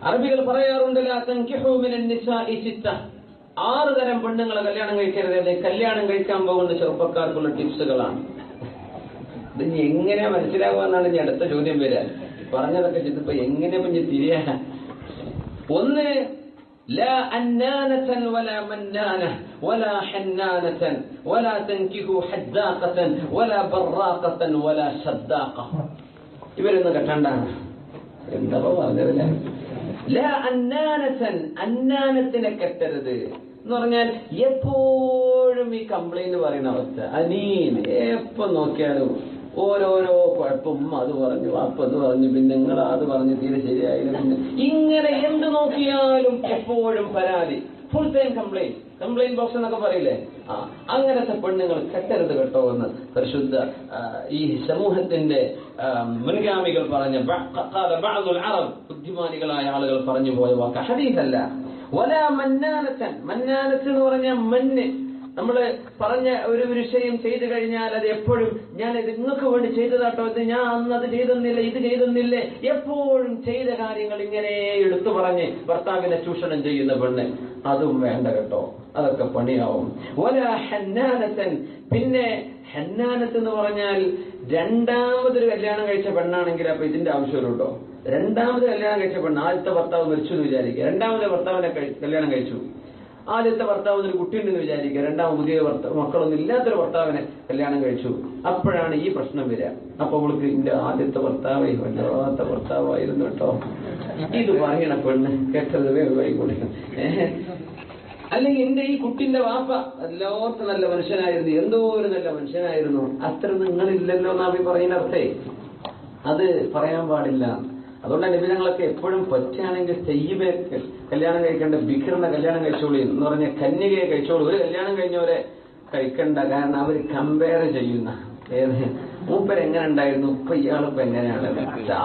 അറബികൾ പറയാറുണ്ട് ലാ തൻകിഹു മിനൻ നിസാഇ സിത്ത, 6 തരം പെണ്ണുങ്ങളെ കല്യാണം കഴിക്കരുത്. കല്യാണം കഴിക്കാൻ പോകുന്ന ചെറുപ്പക്കാർക്കുള്ള ടിപ്സുകളാണ്. ഇത് എങ്ങനെയാ മനസ്സിലാവുകയെന്നാണ് ഇനി അടുത്ത ചോദ്യം വരിക. പറഞ്ഞതൊക്കെ ചിലപ്പോ എങ്ങനെ തിരിയാ. ഒന്ന്, لا أنانة ولا منانة ولا حنانة ولا تنكحوا حداقة ولا براقة ولا شداقة. ഇവരൊന്നും കെട്ടണ്ടാണ്. എന്താ പറഞ്ഞതല്ല. ലാ അന്നാനത്തൻ, അന്നാനത്തിനെ കെട്ടരുത് എന്ന് പറഞ്ഞാൽ എപ്പോഴും ഈ കംപ്ലൈന്റ് പറയുന്ന അവസ്ഥ. അനീൻ, എപ്പോ നോക്കിയാലും ഓരോരോ കുഴപ്പം. അത് പറഞ്ഞു, വാപ്പ അത് പറഞ്ഞു, പിന്നെ നിങ്ങൾ അത് പറഞ്ഞു, തീരെ ശരിയായില്ല, പിന്നെ ഇങ്ങനെ എന്ത് നോക്കിയാലും എപ്പോഴും പരാതി, full time complaint. Complaint box എന്നൊക്കെ പറയില്ലേ, അങ്ങനത്തെ പെണ്ണുങ്ങൾ കെട്ടരുത് കേട്ടോ എന്ന് പരിശുദ്ധ ഈ സമൂഹത്തിന്റെ മുൻഗാമികൾ പറഞ്ഞ ബുദ്ധിമാനികളായ ആളുകൾ പറഞ്ഞു പോയ വാക്ക് ഹദീസല്ല. വലാ മന്നാനത്തൻ, മന്നാനത്ത് എന്ന് പറഞ്ഞാൽ മന്ന്. നമ്മള് പറഞ്ഞ ഒരു വിഷയം ചെയ്തു കഴിഞ്ഞാൽ അത് എപ്പോഴും ഞാൻ ഇത് നിങ്ങൾക്ക് വേണ്ടി ചെയ്തതാട്ടോ, ഇത് ഞാൻ അന്ന് അത് ചെയ്തെന്നില്ല, ഇത് ചെയ്തെന്നില്ലേ, എപ്പോഴും ചെയ്ത കാര്യങ്ങൾ ഇങ്ങനെ എടുത്തു പറഞ്ഞ് ഭർത്താവിനെ ചൂഷണം ചെയ്യുന്ന പെണ്ണ്, അതും വേണ്ട കേട്ടോ, അതൊക്കെ പണിയാവും. വലാ ഹന്നാനത്തൻ, പിന്നെ ഹന്നാനത്ത് എന്ന് പറഞ്ഞാൽ രണ്ടാമതൊരു കല്യാണം കഴിച്ച പെണ്ണാണെങ്കിൽ അപ്പൊ ഇതിന്റെ ആവശ്യമുണ്ടോ? രണ്ടാമത് കല്യാണം കഴിച്ച പെണ്ണ്, ആദ്യത്തെ ഭർത്താവ് മരിച്ചു എന്ന് വിചാരിക്കുക, രണ്ടാമത്തെ ഭർത്താവിനെ കല്യാണം കഴിച്ചു. ആദ്യത്തെ ഭർത്താവിന് ഒരു കുട്ടിയുണ്ടെന്ന് വിചാരിക്കുക, രണ്ടാമത് പുതിയ മക്കളൊന്നും ഇല്ലാത്തൊരു ഭർത്താവിനെ കല്യാണം കഴിച്ചു. അപ്പോഴാണ് ഈ പ്രശ്നം വരിക. അപ്പൊ അവൾക്ക് എന്റെ ആദ്യത്തെ ഭർത്താവ് വല്ലാത്ത ഭർത്താവായിരുന്നു കേട്ടോ, ഇത് പറയണ പെണ്ണ് കേട്ടത് വേഗമായി കൊടുക്കും. അല്ലെങ്കിൽ എന്റെ ഈ കുട്ടിന്റെ വാപ്പ എല്ലാവർക്കും നല്ല മനുഷ്യനായിരുന്നു, എന്തോ ഒരു നല്ല മനുഷ്യനായിരുന്നു, അത്ര നിങ്ങളില്ലല്ലോ എന്നാ പറയുന്ന അർത്ഥേ. അത് പറയാൻ പാടില്ല. അതുകൊണ്ട് നബിതങ്ങളൊക്കെ എപ്പോഴും പറ്റുകയാണെങ്കിൽ തെയ്യബെ കല്യാണം കഴിക്കേണ്ട, ബിഖറിനെ കല്യാണം കഴിച്ചോളൂ എന്ന് പറഞ്ഞ കന്യകയെ കഴിച്ചോളൂ. ഒരു കല്യാണം കഴിഞ്ഞവരെ കഴിക്കണ്ട, കാരണം അവർ കമ്പയർ ചെയ്യുന്ന മൂപ്പരെങ്ങനെ ഉണ്ടായിരുന്നു, ഇപ്പൊ ഇയാളിപ്പോ എങ്ങനെയാണ്.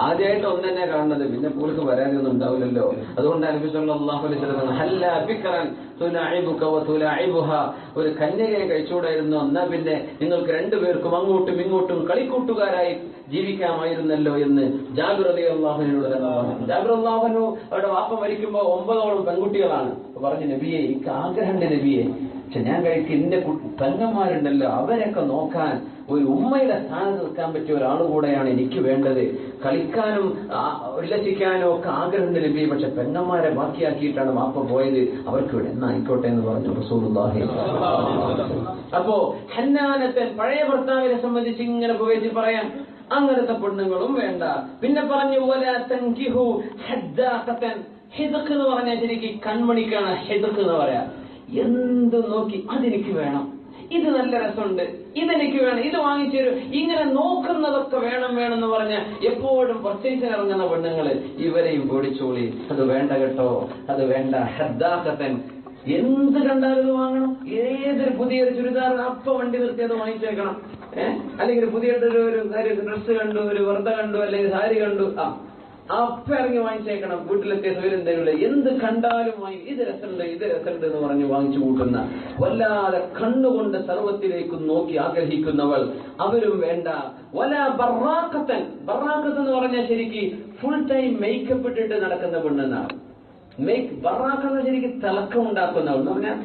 ആദ്യമായിട്ട് ഒന്ന് തന്നെ കാണുന്നത്, പിന്നെ പൂൾക്ക് പരാതിയൊന്നും ഉണ്ടാവില്ലല്ലോ. അതുകൊണ്ടാണ് നബി സല്ലല്ലാഹു അലൈഹി വസല്ലം ഹല്ലാ ബിഖറൻ തുലഇബുക വതുലഇബുഹ, ഒരു കന്യകയെ കഴിച്ചുകൂടായിരുന്നു, എന്നാ പിന്നെ നിങ്ങൾക്ക് രണ്ടുപേർക്കും അങ്ങോട്ടും ഇങ്ങോട്ടും കളിക്കൂട്ടുകാരായി ജീവിക്കാമായിരുന്നല്ലോ എന്ന് ജാബിർ റളിയല്ലാഹു അൻഹുവിനോട് പറഞ്ഞു. ജാബിർ റളിയല്ലാഹു അൻഹു അവരുടെ വാപ്പ മരിക്കുമ്പോ 9 പെൺകുട്ടികളാണ്. പറഞ്ഞു, നബിയെ എനിക്ക് ആഗ്രഹമുണ്ട് നബിയെ, പക്ഷെ ഞാൻ കഴിക്കും എന്റെ പെങ്ങന്മാരുണ്ടല്ലോ അവരൊക്കെ നോക്കാൻ ഒരു ഉമ്മയുടെ സ്ഥാനത്ത് നിൽക്കാൻ പറ്റിയ ഒരാൾ കൂടെയാണ് എനിക്ക് വേണ്ടത്. കളിക്കാനും ഉല്ലസിക്കാനും ഒക്കെ ആഗ്രഹമുണ്ട് നബി, പക്ഷെ പെങ്ങന്മാരെ ബാക്കിയാക്കിയിട്ടാണ് വാപ്പ പോയത്, അവർക്ക് ഇവിടെ എന്നാ ആയിക്കോട്ടെ എന്ന് പറഞ്ഞു റസൂലുള്ളാഹി. അപ്പോ ഹന്നാനത്തെ പഴയ ഭർത്താവിനെ സംബന്ധിച്ച് ഇങ്ങനെ പുകഴ്ത്തി പറയാൻ അങ്ങനത്തെ പെണ്ണുങ്ങളും വേണ്ട. പിന്നെ പറഞ്ഞു വലാ തൻകിഹു ഹദ്ദാഖതൻ, ഹിദ്ഖ് എന്ന് പറഞ്ഞാൽ ശരിക്കും കൺമണിക്കാണ് ഹിദ്ഖ് എന്ന് പറയാ. എന്ത് നോക്കി അതെനിക്ക് വേണം, ഇത് നല്ല രസമുണ്ട്, ഇതെനിക്ക് വേണം, ഇത് വാങ്ങിച്ചേരും, ഇങ്ങനെ നോക്കുന്നതൊക്കെ വേണം എന്ന് പറഞ്ഞ എപ്പോഴും പർച്ചേസിന് ഇറങ്ങുന്ന പെണ്ണുങ്ങള്, ഇവരെയും പേടിച്ചോളി, അത് വേണ്ട കേട്ടോ, അത് വേണ്ട. ഹദ്ദാഖതൻ, എന്ത് കണ്ടാലും ഇത് വാങ്ങണം. ഏതൊരു പുതിയൊരു ചുരിദാർ അപ്പ വണ്ടി നിർത്തി അത് വാങ്ങിച്ചേക്കണം. അല്ലെങ്കിൽ പുതിയ ഒരു ഡ്രസ്സ് കണ്ടു, ഒരു വെറുത കണ്ടു, അല്ലെങ്കിൽ സാരി കണ്ടു, അപ്പ ഇറങ്ങി വാങ്ങിച്ചേക്കണം. വീട്ടിലെത്തിയ സൗകര്യം തരില്ല, എന്ത് കണ്ടാലും വാങ്ങി, ഇത് രസമുണ്ട് എന്ന് പറഞ്ഞ് വാങ്ങിച്ചു കൂട്ടുന്ന, വല്ലാതെ കണ്ണുകൊണ്ട് സർവത്തിലേക്കും നോക്കി ആഗ്രഹിക്കുന്നവൾ, അവരും വേണ്ട. വലാ ബറാഖത്തൻ, ബറാഖത്ത് എന്ന് പറഞ്ഞാൽ ശരിക്ക് ഫുൾ ടൈം മേക്കപ്പ് ഇട്ടിട്ട് നടക്കുന്ന പെണ്ണെന്നാണ്. ബറാഖത്ത് ശരിക്കും തിളക്കം ഉണ്ടാക്കുന്നവൾ എന്ന് പറഞ്ഞാൽ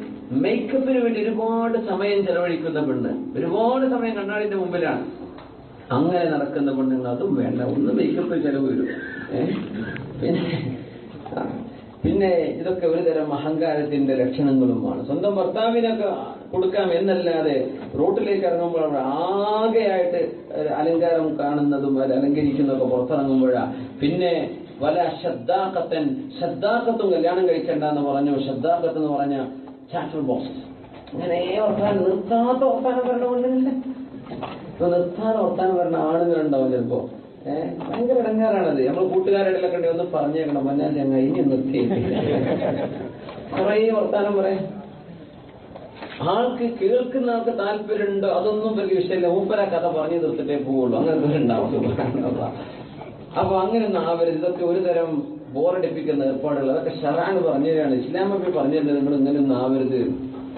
മേക്കപ്പിന് വേണ്ടി ഒരുപാട് സമയം ചെലവഴിക്കുന്ന പെണ്ണ്, ഒരുപാട് സമയം കണ്ണാടിന്റെ മുമ്പിലാണ്. അങ്ങനെ നടക്കുന്ന പെണ്ണുങ്ങൾ അതും വേണ്ട, ഒന്ന് മേക്കപ്പ് ചെലവ് വരും. പിന്നെ ഇതൊക്കെ ഒരുതരം അഹങ്കാരത്തിന്റെ ലക്ഷണങ്ങളുമാണ്. സ്വന്തം ഭർത്താവിനൊക്കെ കൊടുക്കാം എന്നല്ലാതെ റോട്ടിലേക്ക് ഇറങ്ങുമ്പോൾ ആകെയായിട്ട് അലങ്കാരം കാണുന്നതും അത് അലങ്കരിക്കുന്നതൊക്കെ പുറത്തിറങ്ങുമ്പോഴാണ്. പിന്നെ വല ശദ്ദാഖത്തൻ, ശദ്ദാഖത്തും കല്യാണം കഴിക്കണ്ടെന്ന് പറഞ്ഞു. ശദ്ദാഖത്ത് എന്ന് പറഞ്ഞ ചാറ്റൽ ബോക്സ്, അങ്ങനെ വർത്താനം, നിർത്താത്ത വർത്താനം വരണ പെണ്ണുങ്ങളില്ല, നിർത്താതെ വർത്താനം വരണ ആണുങ്ങളുണ്ടാവും ചിലപ്പോ. ഭയങ്കര ഇടങ്ങാറാണത്. നമ്മൾ കൂട്ടുകാരുടെ കണ്ടി ഒന്ന് പറഞ്ഞേക്കണം, മഞ്ഞാൽ ഞങ്ങൾ ഇനി നിർത്തി കുറേ വർത്താനം പറയാം. ആൾക്ക് കേൾക്കുന്ന ആൾക്ക് താല്പര്യമുണ്ടോ അതൊന്നും വലിയ വിഷയമില്ല, മൂപ്പര കഥ പറഞ്ഞു നിർത്തിട്ടേ പോവുള്ളൂ, അങ്ങനത്തെ ഉണ്ടാവും. അപ്പൊ അങ്ങനെയൊന്നും ആവരുത്. ഇതൊക്കെ ഒരു തരം ബോറടിപ്പിക്കുന്ന ഏർപ്പാടുകൾ, അതൊക്കെ ശർഅ് പറഞ്ഞു തരാണ്, ഇസ്ലാമൊക്കെ പറഞ്ഞു തരുന്നത്. നിങ്ങൾ ഇങ്ങനെയൊന്നും ആവരുത്.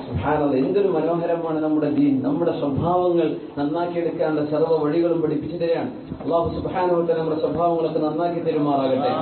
സുബ്ഹാനല്ലാഹ്, എന്തൊരു മനോഹരമാണ് നമ്മുടെ ദീൻ. നമ്മുടെ സ്വഭാവങ്ങൾ നന്നാക്കിയെടുക്കാനുള്ള സർവ്വ വഴികളും പഠിപ്പിച്ചു തരാണ്. അല്ലാഹു സുബ്ഹാനഹു വ തആല നമ്മുടെ സ്വഭാവങ്ങളൊക്കെ നന്നാക്കി തരുമാറാകട്ടെ.